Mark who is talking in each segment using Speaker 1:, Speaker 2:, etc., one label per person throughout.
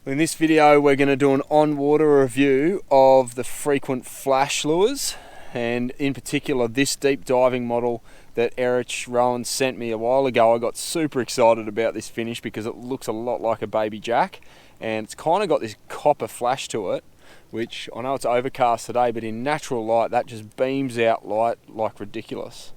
Speaker 1: In this video we're going to do an on-water review of the Frequent Flash lures, and in particular this deep diving model that Erich Rowan sent me a while ago. I got super excited about this finish because it looks a lot like a baby jack, and it's kind of got this copper flash to it, which I know it's overcast today, but in natural light that just beams out light like ridiculous.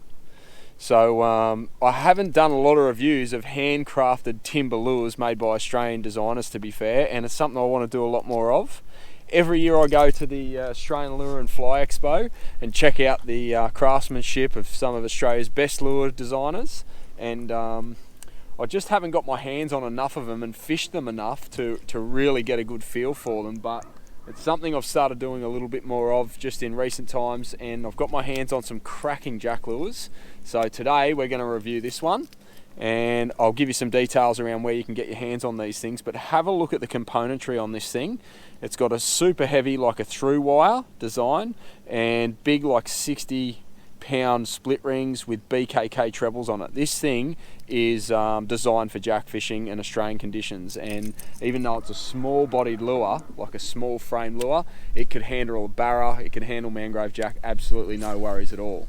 Speaker 1: So I haven't done a lot of reviews of handcrafted timber lures made by Australian designers, to be fair, and it's something I want to do a lot more of. Every year I go to the Australian Lure and Fly Expo and check out the craftsmanship of some of Australia's best lure designers, and I just haven't got my hands on enough of them and fished them enough to really get a good feel for them, but it's something I've started doing a little bit more of just in recent times, and I've got my hands on some cracking jack lures. So today we're going to review this one, and I'll give you some details around where you can get your hands on these things, but have a look at the componentry on this thing. It's got a super heavy, like a through wire design, and big, like 60-pound split rings with BKK trebles on it. This thing is designed for jack fishing and Australian conditions, and even though it's a small bodied lure, like a small frame lure, it could handle a barra, it could handle mangrove jack, absolutely no worries at all.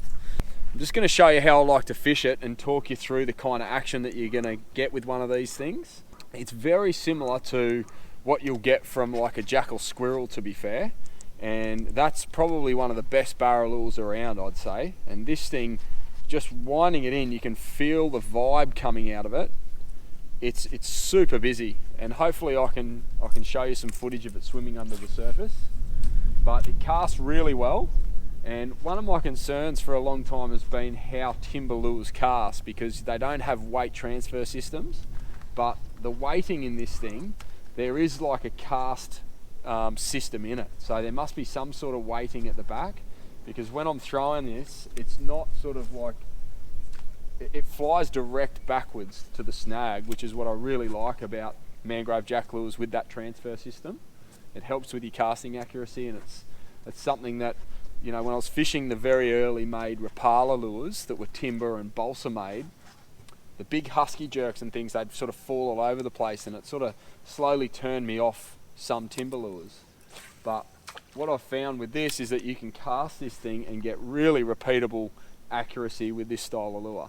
Speaker 1: I'm just going to show you how I like to fish it and talk you through the kind of action that you're going to get with one of these things. It's very similar to what you'll get from like a jackal squirrel, to be fair, and that's probably one of the best barra lures around, I'd say. And this thing, just winding it in, you can feel the vibe coming out of it. It's super busy, and hopefully I can show you some footage of it swimming under the surface. But it casts really well, and one of my concerns for a long time has been how timber lures cast, because they don't have weight transfer systems. But the weighting in this thing, there is like a cast system in it, so there must be some sort of weighting at the back, because when I'm throwing this, it's not sort of like, it flies direct backwards to the snag, which is what I really like about mangrove jack lures with that transfer system. It helps with your casting accuracy, and it's something that, you know, when I was fishing the very early made Rapala lures that were timber and balsa made, the big husky jerks and things, they'd sort of fall all over the place, and it sort of slowly turned me off some timber lures. But what I've found with this is that you can cast this thing and get really repeatable accuracy with this style of lure.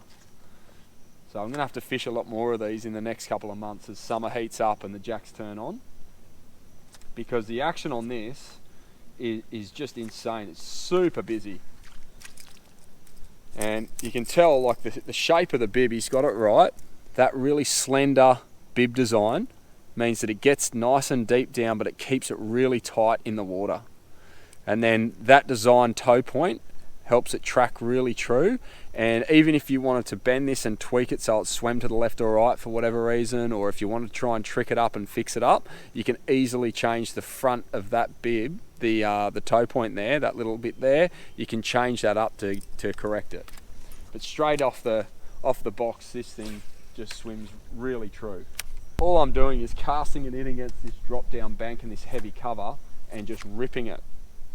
Speaker 1: So I'm going to have to fish a lot more of these in the next couple of months as summer heats up and the jacks turn on, because the action on this is just insane. It's super busy, and you can tell, like, the shape of the bib, he's got it right. That really slender bib design means that it gets nice and deep down, but it keeps it really tight in the water. And then that design toe point helps it track really true, and even if you wanted to bend this and tweak it so it swam to the left or right for whatever reason, or if you wanted to try and trick it up and fix it up, you can easily change the front of that bib, the toe point there, that little bit there, you can change that up to correct it. But straight off the box, this thing just swims really true. All I'm doing is casting it in against this drop down bank and this heavy cover and just ripping it,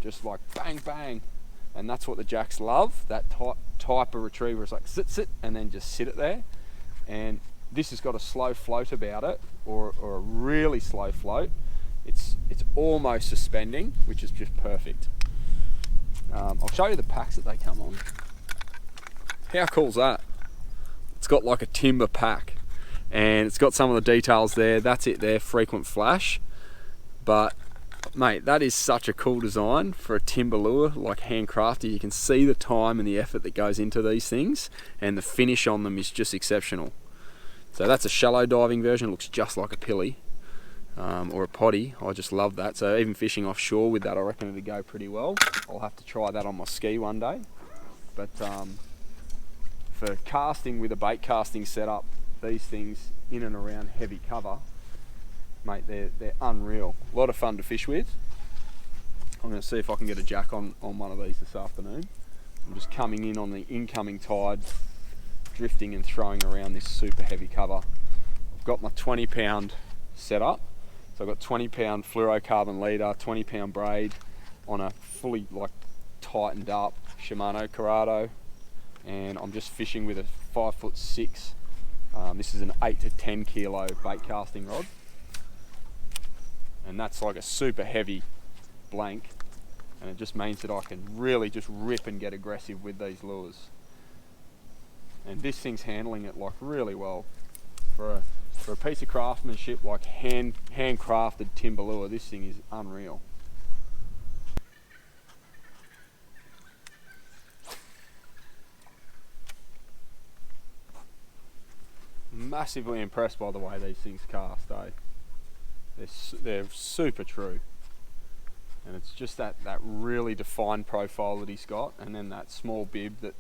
Speaker 1: just like bang bang. And that's what the jacks love, that type of retriever. It's like sit, and then just sit it there. And this has got a slow float about it, or a really slow float. It's almost suspending, which is just perfect. I'll show you the packs that they come on. How cool's that? It's got like a timber pack, and it's got some of the details there. That's it there, Frequent Flash. But mate, that is such a cool design for a timber lure, like handcrafted. You can see the time and the effort that goes into these things, and the finish on them is just exceptional. So that's a shallow diving version. It looks just like a pilly or a potty. I just love that. So even fishing offshore with that, I reckon it'd go pretty well. I'll have to try that on my ski one day. But for casting with a bait casting setup, these things in and around heavy cover, mate, they're unreal. A lot of fun to fish with. I'm going to see if I can get a jack on one of these this afternoon. I'm just coming in on the incoming tide, drifting and throwing around this super heavy cover. I've got my 20-pound setup. So I've got 20-pound fluorocarbon leader, 20-pound braid on a fully like tightened up Shimano Curado, and I'm just fishing with a 5'6". This is an 8 to 10 kilo bait casting rod. and that's like a super heavy blank, and it just means that I can really just rip and get aggressive with these lures. And this thing's handling it like really well. For a piece of craftsmanship, like handcrafted timber lure, this thing is unreal. Massively impressed by the way these things cast, eh? They're super true, and it's just that really defined profile that he's got, and then that small bib that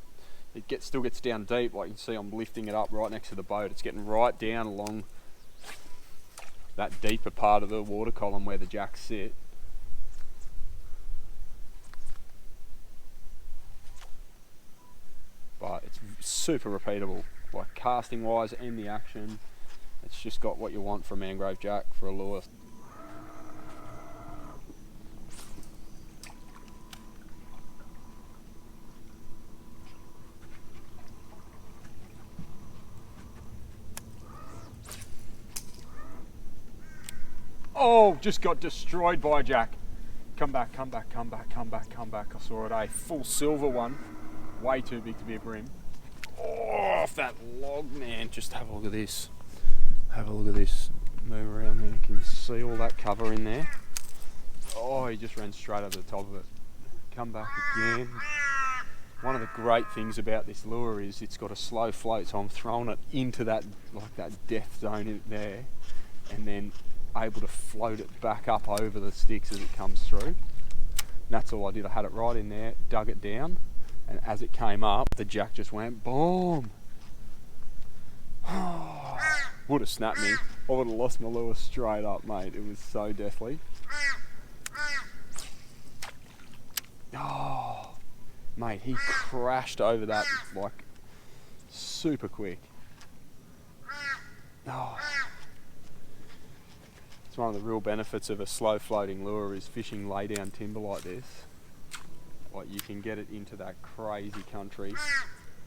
Speaker 1: still gets down deep. Like you can see, I'm lifting it up right next to the boat. It's getting right down along that deeper part of the water column where the jacks sit. But it's super repeatable, like casting wise and the action. It's just got what you want from mangrove jack for a lure. Oh, just got destroyed by a jack. Come back, come back, come back, come back, come back. I saw it, a full silver one. Way too big to be a bream. Oh, off that log, man. Just have a look at this. Have a look at this. Move around there. Can you see all that cover in there? Oh, he just ran straight over the top of it. Come back again. One of the great things about this lure is it's got a slow float, so I'm throwing it into that, like that death zone in there, and then able to float it back up over the sticks as it comes through. And that's all I did. I had it right in there, dug it down, and as it came up, the jack just went boom. Would have snapped me. I would have lost my lure straight up, mate. It was so deathly. Oh, mate, he crashed over that like super quick. Oh. It's one of the real benefits of a slow floating lure is fishing lay down timber like this. Like you can get it into that crazy country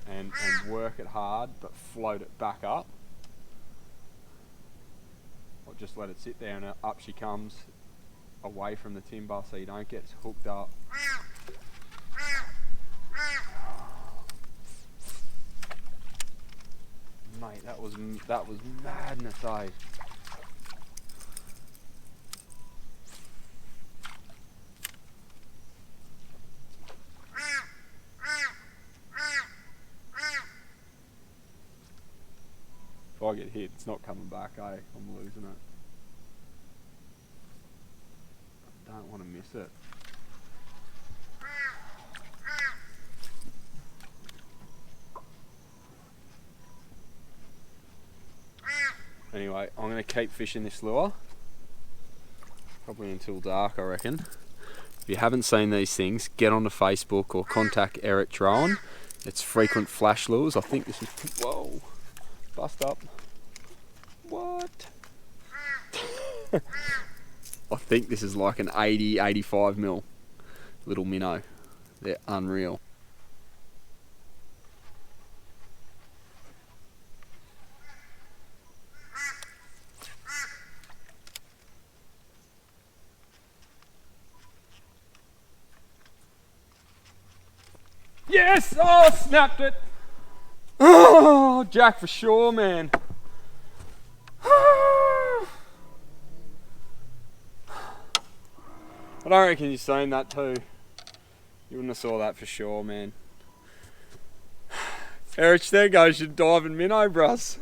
Speaker 1: and work it hard but float it back up. Or just let it sit there and up she comes away from the timber so you don't get hooked up. Mate, that was madness, eh? If I get hit, it's not coming back, eh? I'm losing it. I don't want to miss it. Anyway, I'm going to keep fishing this lure. Probably until dark, I reckon. If you haven't seen these things, get onto Facebook or contact Eric Drowan. It's Frequent Flash Lures. I think this is... Whoa. Bust up. What? I think this is like an 80, 85 mil little minnow. They're unreal. Yes! Oh, snapped it! Oh, jack for sure, man. I don't reckon you've seen that too. You wouldn't have saw that for sure, man. Eric, there goes your diving minnow, brus.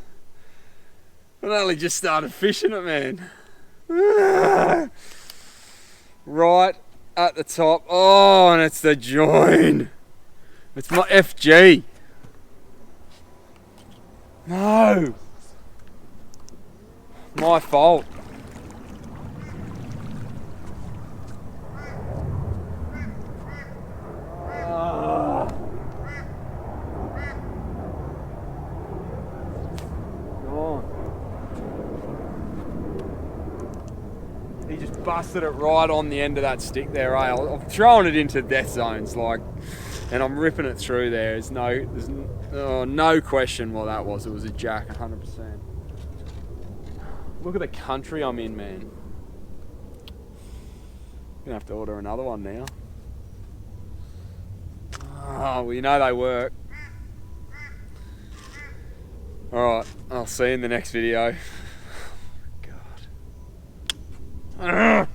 Speaker 1: I only just started fishing it, man. Right at the top. Oh, and it's the join. It's my FG. No. My fault. He just busted it right on the end of that stick there, eh? I'm throwing it into death zones, like, and I'm ripping it through there. There's no question what that was. It was a jack, 100%. Look at the country I'm in, man. Gonna have to order another one now. Oh, well, you know they work. Alright, I'll see you in the next video. God.